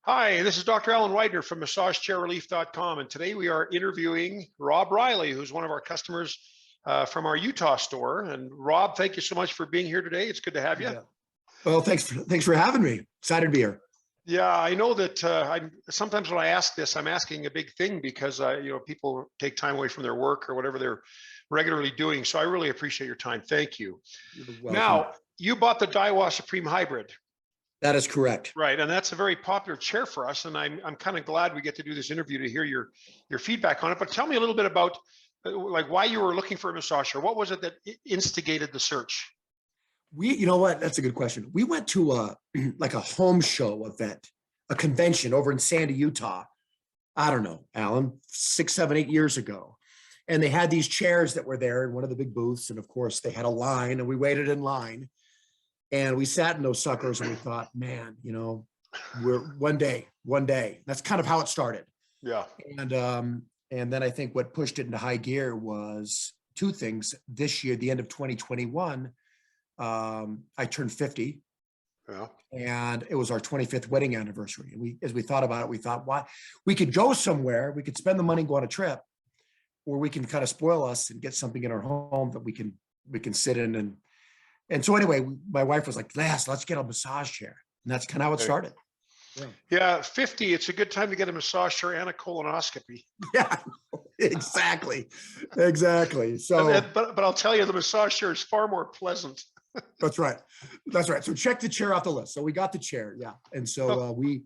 Hi, this is Dr. Alan Widener from MassageChairRelief.com, and today we are interviewing Rob Riley, who's one of our customers from our Utah store. And Rob, thank you so much for being here today. It's good to have you. Yeah. Well, thanks for having me. Excited to be here. Yeah, I know that sometimes when I ask this, I'm asking a big thing because people take time away from their work or whatever they're regularly doing. So I really appreciate your time. Thank you. You're welcome. Now, you bought the Daiwa Supreme Hybrid. That is correct. Right, and that's a very popular chair for us, and I'm kind of glad we get to do this interview to hear your feedback on it. But tell me a little bit about like why you were looking for a massage chair. What was it that instigated the search? You know what? That's a good question. We went to a home show event, a convention over in Sandy, Utah. I don't know, Alan, 6, 7, 8 years ago. And they had these chairs that were there in one of the big booths. And of course they had a line and we waited in line. And we sat in those suckers and we thought, man, we're one day. That's kind of how it started. Yeah. And then I think what pushed it into high gear was two things. This year, the end of 2021, I turned 50. Yeah. And it was our 25th wedding anniversary. And as we thought about it, we thought, why we could go somewhere, we could spend the money and go on a trip, or we can kind of spoil us and get something in our home that we can sit in. And so anyway, my wife was like, let's get a massage chair. And that's kind of how it started. Yeah, 50, it's a good time to get a massage chair and a colonoscopy. Yeah, exactly. So, but I'll tell you, the massage chair is far more pleasant. That's right. So check the chair off the list. So we got the chair. Yeah. And so we've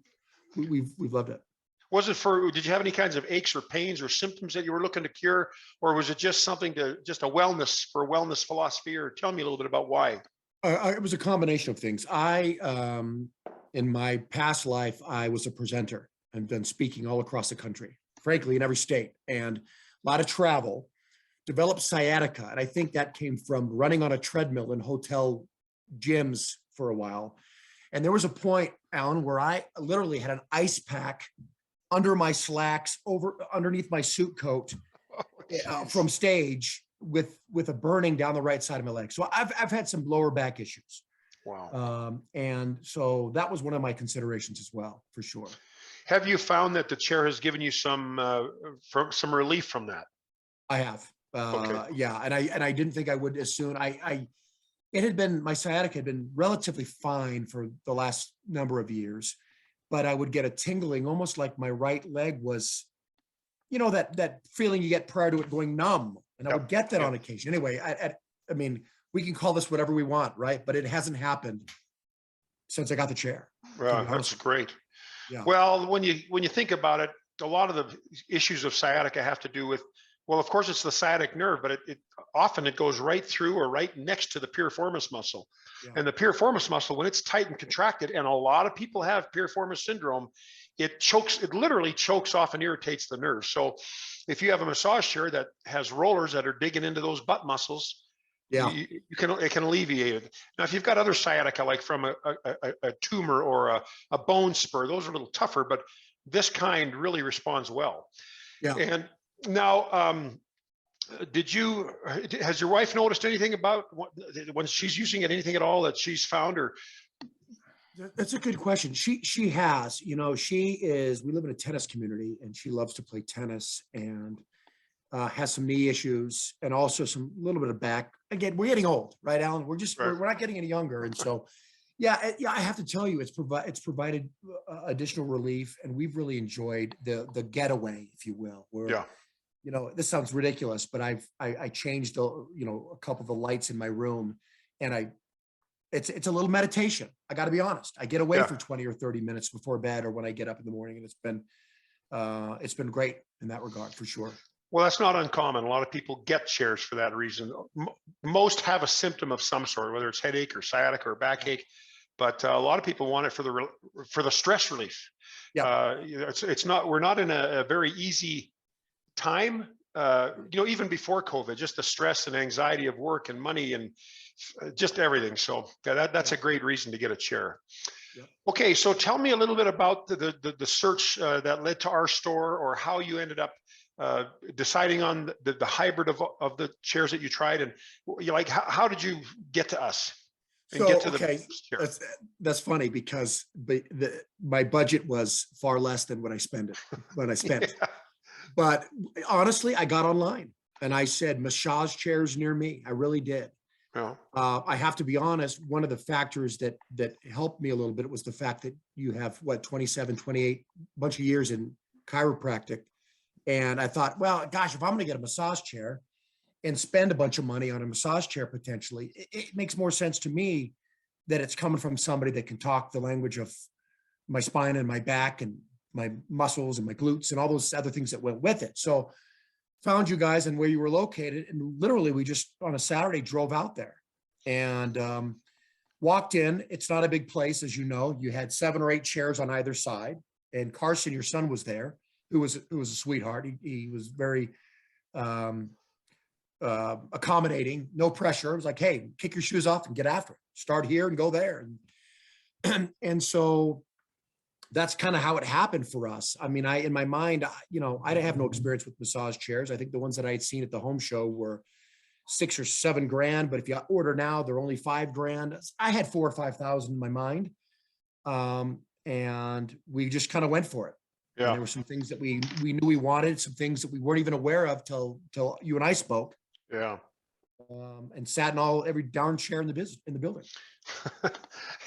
loved it. Did you have any kinds of aches or pains or symptoms that you were looking to cure, or was it just something just a wellness philosophy? Or tell me a little bit about why. It was a combination of things. In my past life, I was a presenter. I've been speaking all across the country, frankly, in every state, and a lot of travel. Developed sciatica, and I think that came from running on a treadmill in hotel gyms for a while. And there was a point, Alan, where I literally had an ice pack under my slacks, underneath my suit coat, from stage with a burning down the right side of my leg. So I've had some lower back issues. Wow. And so that was one of my considerations as well, for sure. Have you found that the chair has given you some relief from that? I have. Okay. Yeah, and I didn't think I would as soon. My sciatica had been relatively fine for the last number of years, but I would get a tingling, almost like my right leg was, that feeling you get prior to it going numb. And I would get that on occasion. Anyway, I mean, we can call this whatever we want, right? But it hasn't happened since I got the chair. That's great. Yeah. Well, when you think about it, a lot of the issues of sciatica have to do with, well, of course, it's the sciatic nerve, but it often goes right through or right next to the piriformis muscle. Yeah. And the piriformis muscle, when it's tight and contracted, and a lot of people have piriformis syndrome, it literally chokes off and irritates the nerve. So if you have a massage chair that has rollers that are digging into those butt muscles, it can alleviate it. Now, if you've got other sciatica, like from a tumor or a bone spur, those are a little tougher, but this kind really responds well. Yeah. And now, has your wife noticed anything about when she's using it, anything at all that she's found? Or that's a good question. She has, we live in a tennis community, and she loves to play tennis, and has some knee issues and also some little bit of back. Again, we're getting old, right, Alan? We're not getting any younger. And so, I have to tell you, it's provided additional relief, and we've really enjoyed the getaway, if you will. This sounds ridiculous, but I changed a couple of the lights in my room, and it's a little meditation. I got to be honest. I get away for 20 or 30 minutes before bed or when I get up in the morning, and it's been great in that regard, for sure. Well, that's not uncommon. A lot of people get chairs for that reason. Most have a symptom of some sort, whether it's headache or sciatica or backache, but a lot of people want it for the stress relief. Yeah. We're not in a very easy time, even before COVID, just the stress and anxiety of work and money and just everything. So that's a great reason to get a chair. Yeah. Okay, so tell me a little bit about the search that led to our store, or how you ended up deciding on the hybrid of the chairs that you tried, and how did you get to us? and So, get to the okay, chair. that's funny because my budget was far less than what I spent. Yeah. But honestly, I got online and I said massage chairs near me. I really did. Well, I have to be honest, one of the factors that helped me a little bit was the fact that you have what, 27, 28, bunch of years in chiropractic. And I thought, well, gosh, if I'm going to get a massage chair and spend a bunch of money on a massage chair potentially, it makes more sense to me that it's coming from somebody that can talk the language of my spine and my back and my muscles and my glutes and all those other things that went with it. So found you guys and where you were located. And literally we just on a Saturday drove out there and walked in. It's not a big place, as you know. You had 7 or 8 chairs on either side. And Carson, your son, was there, who was a sweetheart. He was very accommodating, no pressure. It was like, hey, kick your shoes off and get after it. Start here and go there. And so that's kind of how it happened for us. I mean, in my mind, I have no experience with massage chairs. I think the ones that I had seen at the home show were $6 or $7 grand, but if you order now, they're only $5 grand. I had 4,000 or 5,000 in my mind. And we just kind of went for it. yeah. And there were some things that we knew we wanted, some things that we weren't even aware of till you and I spoke. Yeah. And sat in every darn chair in the building.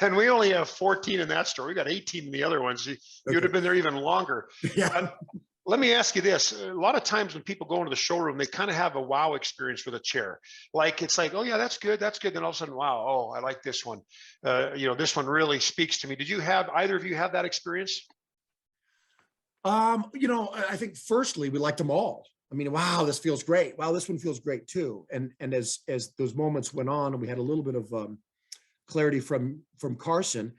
And we only have 14 in that store. We got 18 in the other ones. You would have been there even longer. Yeah. Let me ask you this. A lot of times when people go into the showroom, they kind of have a wow experience with a chair. Like, it's like, oh yeah, that's good. That's good. Then all of a sudden, wow. Oh, I like this one. This one really speaks to me. Did you have, either of you have that experience? I think firstly, we liked them all. I mean, wow, this feels great. Wow, this one feels great too. And as those moments went on and we had a little bit of clarity from Carson,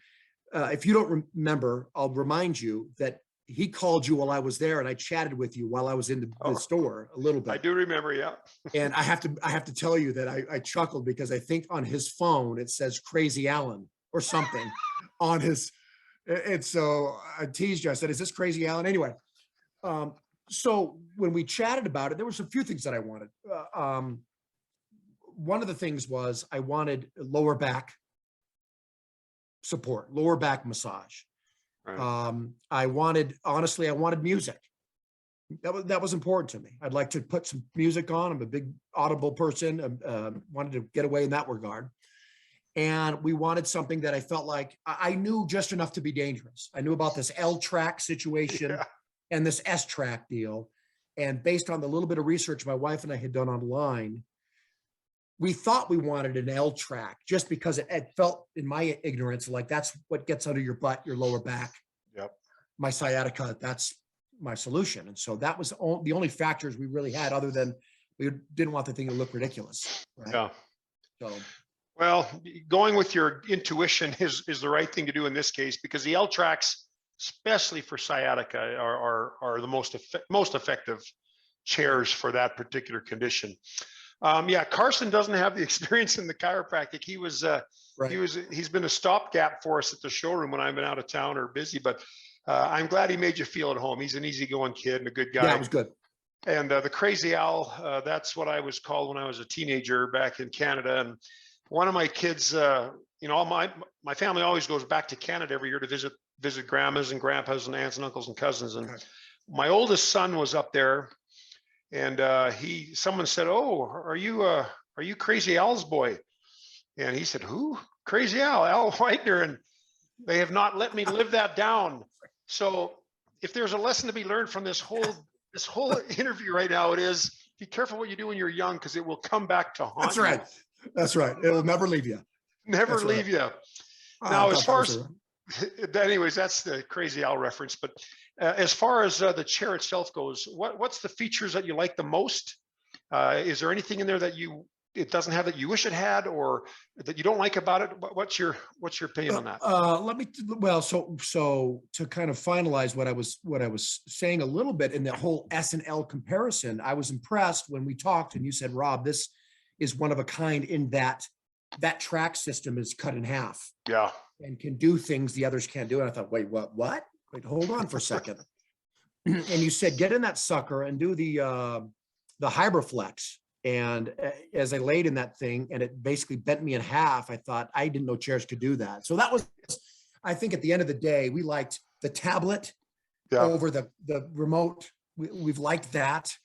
if you don't remember, I'll remind you that he called you while I was there and I chatted with you while I was in the store a little bit. I do remember, yeah. And I have to tell you that I chuckled because I think on his phone, it says Crazy Alan or something on his, and so I teased you. I said, is this Crazy Alan? Anyway, so when we chatted about it, there was a few things that I wanted. One of the things was I wanted lower back support, lower back massage. Right. I wanted music. That was important to me. I'd like to put some music on. I'm a big audible person. Wanted to get away in that regard. And we wanted something that I felt like I knew just enough to be dangerous. I knew about this L track situation. Yeah. And this S track deal. And based on the little bit of research my wife and I had done online, we thought we wanted an L track just because it felt, in my ignorance, like that's what gets under your butt, your lower back. Yep. My sciatica, that's my solution. And so that was the only factors we really had, other than we didn't want the thing to look ridiculous. Right? Yeah. So, well, going with your intuition is the right thing to do in this case, because the L tracks, especially for sciatica, are the most effective chairs for that particular condition. Yeah, Carson doesn't have the experience in the chiropractic. He's been a stopgap for us at the showroom when I've been out of town or busy, but I'm glad he made you feel at home. He's an easygoing kid and a good guy. Yeah, it was good. And the Crazy Al, that's what I was called when I was a teenager back in Canada. And one of my kids, my family always goes back to Canada every year to visit grandmas and grandpas and aunts and uncles and cousins. And my oldest son was up there, and someone said, "Oh, are you Crazy Al's boy?" And he said, "Who? Crazy Al Whitener." And they have not let me live that down. So if there's a lesson to be learned from this whole interview right now, it is be careful what you do when you're young, because it will come back to haunt you. That's right. That's right. It will never leave you. Never leave you. Now, as far as, anyways, that's the Crazy Al reference. But as far as the chair itself goes, what's the features that you like the most? Is there anything in there that it doesn't have that you wish it had, or that you don't like about it? What's your opinion on that? So to kind of finalize what I was saying a little bit in the whole S and L comparison, I was impressed when we talked and you said, Rob, this is one of a kind in that track system is cut in half. Yeah. And can do things the others can't do. And I thought, wait, what? Wait, hold on for a second. And you said, get in that sucker and do the Hybroflex. And as I laid in that thing and it basically bent me in half, I thought, I didn't know chairs could do that. So that was, I think at the end of the day, we liked the tablet over the remote. We've liked that.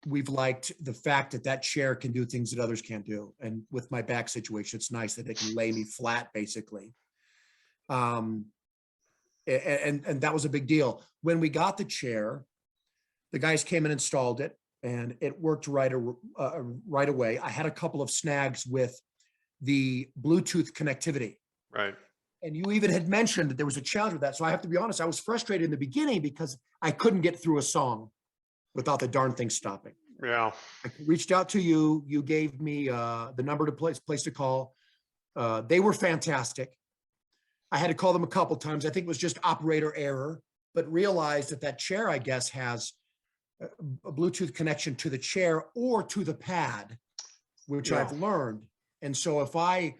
We've liked the fact that that chair can do things that others can't do. And with my back situation, it's nice that it can lay me flat, basically. And that was a big deal. When we got the chair, the guys came and installed it, and it worked right away. I had a couple of snags with the Bluetooth connectivity. Right. And you even had mentioned that there was a challenge with that. So I have to be honest, I was frustrated in the beginning because I couldn't get through a song without the darn thing stopping. Yeah. I reached out to you. You gave me the number to place to call. They were fantastic. I had to call them a couple times. I think it was just operator error, but realized that that chair, I guess, has a Bluetooth connection to the chair or to the pad, which I've learned. And so if I'm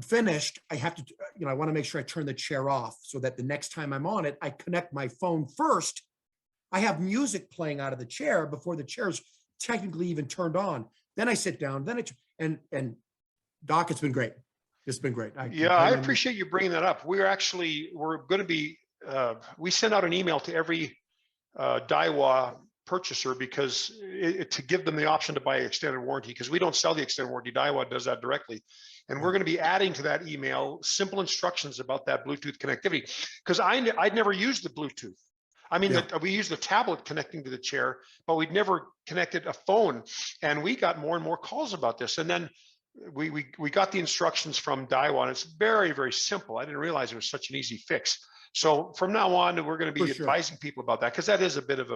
finished, I have to, I want to make sure I turn the chair off so that the next time I'm on it, I connect my phone first. I have music playing out of the chair before the chair's technically even turned on. Then I sit down, and Doc, it's been great. It's been great. I appreciate you bringing that up. We're going to be, we send out an email to every Daiwa purchaser because to give them the option to buy extended warranty, because we don't sell the extended warranty. Daiwa does that directly. And we're going to be adding to that email simple instructions about that Bluetooth connectivity, because I'd never used the Bluetooth. I mean, we used the tablet connecting to the chair, but we'd never connected a phone. And we got more and more calls about this. And then we got the instructions from Daiwa, and it's very, very simple. I didn't realize it was such an easy fix. So from now on, we're going to be advising people about that, because that is a bit of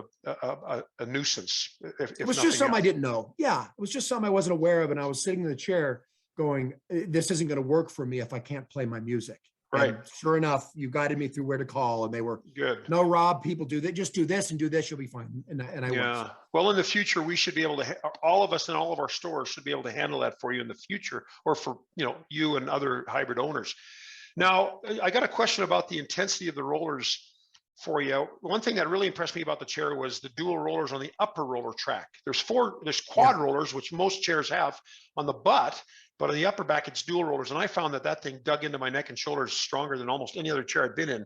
a nuisance. It was just something I didn't know. Yeah, it was just something I wasn't aware of. And I was sitting in the chair going, this isn't going to work for me if I can't play my music. Right. And sure enough, you guided me through where to call, and they were good. No, Rob, people do that. Just do this and do this. You'll be fine. And I was. Well, in the future, we should be able to, all of us in all of our stores should be able to handle that for you in the future, or for, you and other hybrid owners. Now, I got a question about the intensity of the rollers for you. One thing that really impressed me about the chair was the dual rollers on the upper roller track. There's quad rollers, which most chairs have on the butt, but on the upper back, it's dual rollers. And I found that thing dug into my neck and shoulders stronger than almost any other chair I'd been in.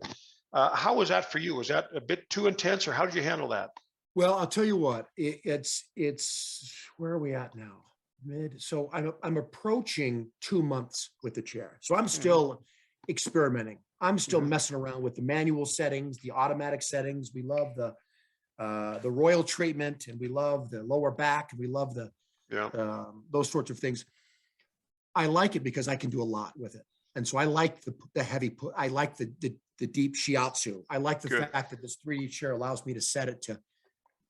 How was that for you? Was that a bit too intense, or how did you handle that? Well, I'll tell you what, it's where are we at now? So I'm approaching 2 months with the chair. So I'm still experimenting. I'm still messing around with the manual settings, the automatic settings. We love the royal treatment, and we love the lower back, and we love those sorts of things. I like it because I can do a lot with it. And so I like the heavy put. I like the deep shiatsu. I like the fact that this 3D chair allows me to set it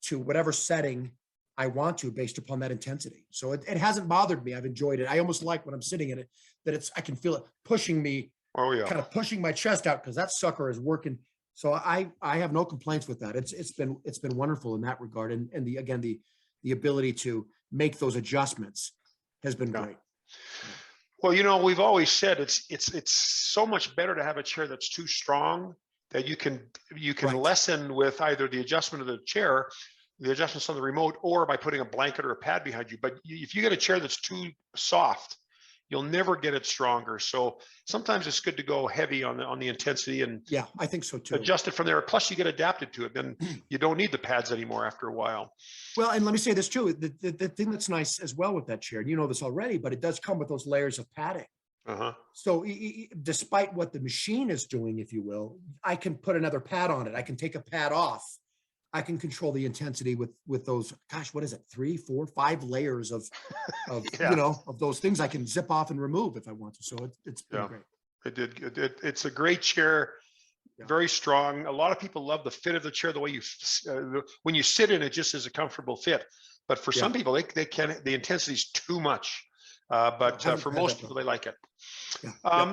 to whatever setting I want to based upon that intensity. So it hasn't bothered me. I've enjoyed it. I almost like when I'm sitting in it, that I can feel it pushing me, kind of pushing my chest out, because that sucker is working. So I have no complaints with that. It's been wonderful in that regard. And the ability to make those adjustments has been great. Well, we've always said it's so much better to have a chair that's too strong, that you can lessen with either the adjustment of the chair, the adjustments on the remote, or by putting a blanket or a pad behind you. But if you get a chair that's too soft, you'll never get it stronger. So sometimes it's good to go heavy on the intensity, and I think so too. Adjust it from there. Plus, you get adapted to it. Then you don't need the pads anymore after a while. Well, and let me say this too: the thing that's nice as well with that chair, and you know this already, but it does come with those layers of padding. So despite what the machine is doing, if you will, I can put another pad on it. I can take a pad off. I can control the intensity with those, gosh, what is it? 3, 4, 5 layers of of those things I can zip off and remove if I want to. So it's been great. It's a great chair, very strong. A lot of people love the fit of the chair, the way when you sit in it, just is a comfortable fit. But for some people, they can't. The intensity is too much. But for most people, they like it.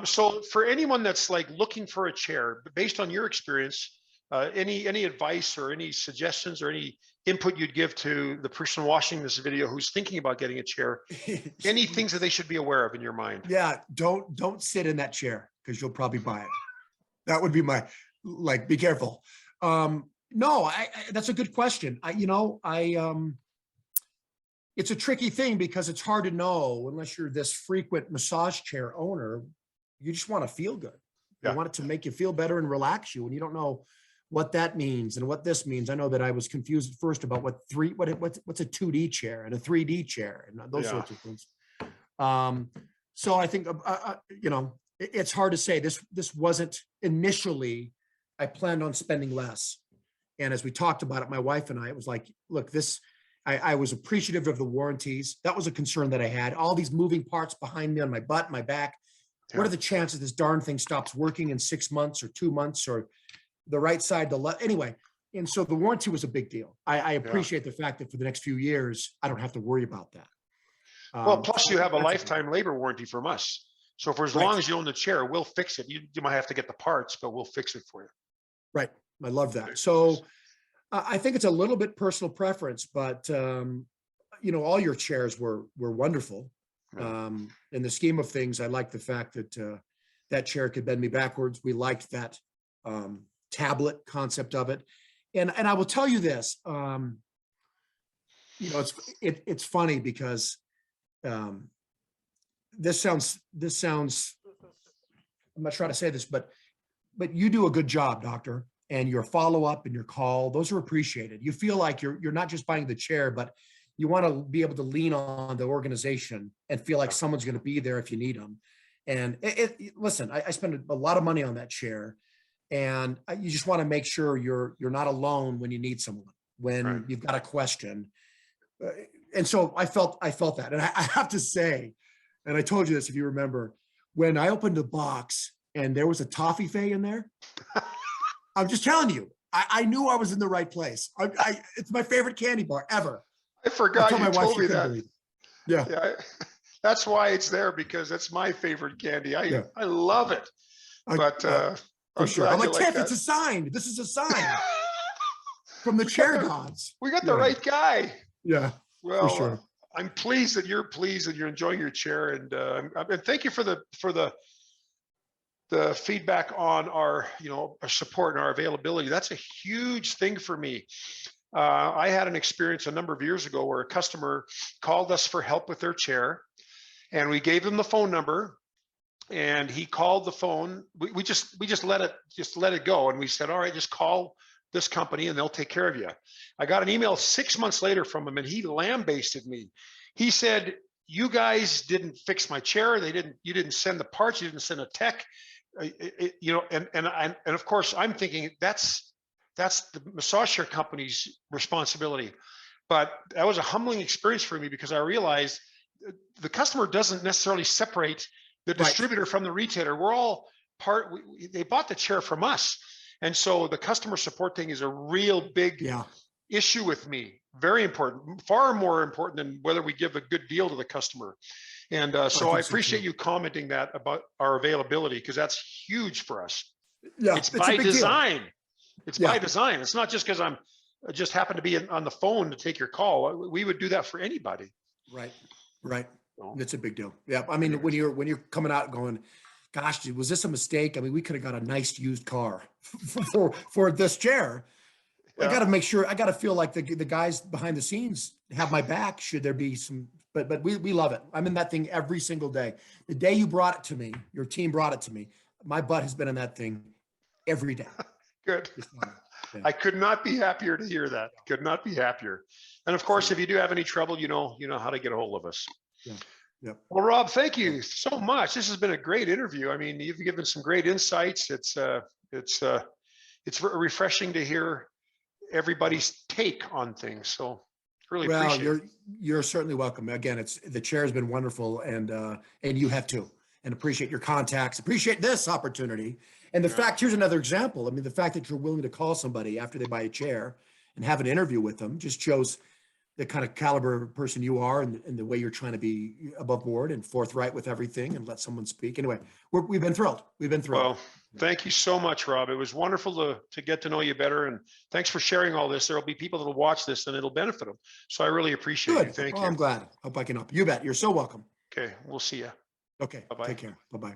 So for anyone that's like looking for a chair, based on your experience, any advice or any suggestions or any input you'd give to the person watching this video who's thinking about getting a chair? Any things that they should be aware of in your mind? Don't sit in that chair, because you'll probably buy it. That would be my, be careful. No, that's a good question. it's a tricky thing because it's hard to know unless you're this frequent massage chair owner. You just want to feel good. You Yeah. want it to make you feel better and relax you, and you don't know what that means and what this means. I know that I was confused at first about what's a 2D chair and a 3D chair and those Yeah. sorts of things. So I think, you know, it's hard to say. This wasn't initially, I planned on spending less. And as we talked about it, my wife and I, it was like, look, I was appreciative of the warranties. That was a concern that I had. All these moving parts behind me on my butt, my back. Yeah. What are the chances this darn thing stops working in 6 months or 2 months or the right side, the left? Anyway, and so the warranty was a big deal. I appreciate the fact that for the next few years, I don't have to worry about that. Well, plus you have a that's lifetime labor warranty from us. So for as Right. long as you own the chair, we'll fix it. You might have to get the parts, but we'll fix it for you. Right. I love that. So I think it's a little bit personal preference, but you know, all your chairs were wonderful. Yeah. In the scheme of things, I like the fact that that chair could bend me backwards. We liked that tablet concept of it. And I will tell you this, you know, it's funny because this sounds, I'm not trying to say this, but you do a good job, doctor, and your follow-up and your call, those are appreciated. You feel like you're not just buying the chair, but you want to be able to lean on the organization and feel like someone's going to be there if you need them. And listen, I spend a lot of money on that chair, and you just want to make sure you're not alone when you need someone, when Right. you've got a question. And so I felt that. And I have to say, and I told you this, if you remember, when I opened the box and there was a toffee fay in there, I'm just telling you, I knew I was in the right place. It's my favorite candy bar ever. I forgot you told me that. Yeah. Yeah. That's why it's there, because that's my favorite candy. I love it. But for sure. I'm like, Tiff, it's a sign. This is a sign from the chair gods. We got the right guy. Yeah. Well, for sure. I'm pleased that you're pleased and you're enjoying your chair, and thank you for the feedback on our our support and our availability. That's a huge thing for me. I had an experience a number of years ago where a customer called us for help with their chair, and we gave them the phone number, and he called the phone. We just let it go, and we said, all right, just call this company and they'll take care of you. I got an email 6 months later from him, and he lambasted me. He said, you guys didn't fix my chair. You didn't send the parts. You didn't send a tech. And of course I'm thinking that's the massage chair company's responsibility. But that was a humbling experience for me, because I realized the customer doesn't necessarily separate the distributor from the retailer. We're all they bought the chair from us. And so the customer support thing is a real big issue with me. Very important, far more important than whether we give a good deal to the customer. And so I appreciate you commenting that about our availability, because that's huge for us. Yeah, it's by design. Deal. It's by design. It's not just because I just happen to be on the phone to take your call. We would do that for anybody. Right. It's a big deal. Yeah. I mean, when you're coming out going, gosh, dude, was this a mistake? I mean, we could have got a nice used car for this chair. I got to make sure, I got to feel like the guys behind the scenes have my back. Should there be some, but we love it. I'm in that thing every single day. The day you brought it to me, your team brought it to me, my butt has been in that thing every day. Good. I could not be happier to hear that. Could not be happier. And of course, if you do have any trouble, you know how to get a hold of us. Yeah. Well, Rob, thank you so much. This has been a great interview. I mean, you've given some great insights. It's refreshing to hear everybody's take on things. So really appreciate it. You're certainly welcome. Again, the chair has been wonderful, and you have too. And appreciate your contacts. Appreciate this opportunity. And the fact, here's another example. I mean, the fact that you're willing to call somebody after they buy a chair and have an interview with them just shows the kind of caliber of person you are, and the way you're trying to be above board and forthright with everything and let someone speak. Anyway, we've been thrilled. Well, thank you so much, Rob. It was wonderful to get to know you better. And thanks for sharing all this. There'll be people that'll watch this and it'll benefit them. So I really appreciate it. Thank you. I'm glad. Hope I can help. You bet. You're so welcome. Okay. We'll see you. Okay. Bye-bye. Take care. Bye-bye.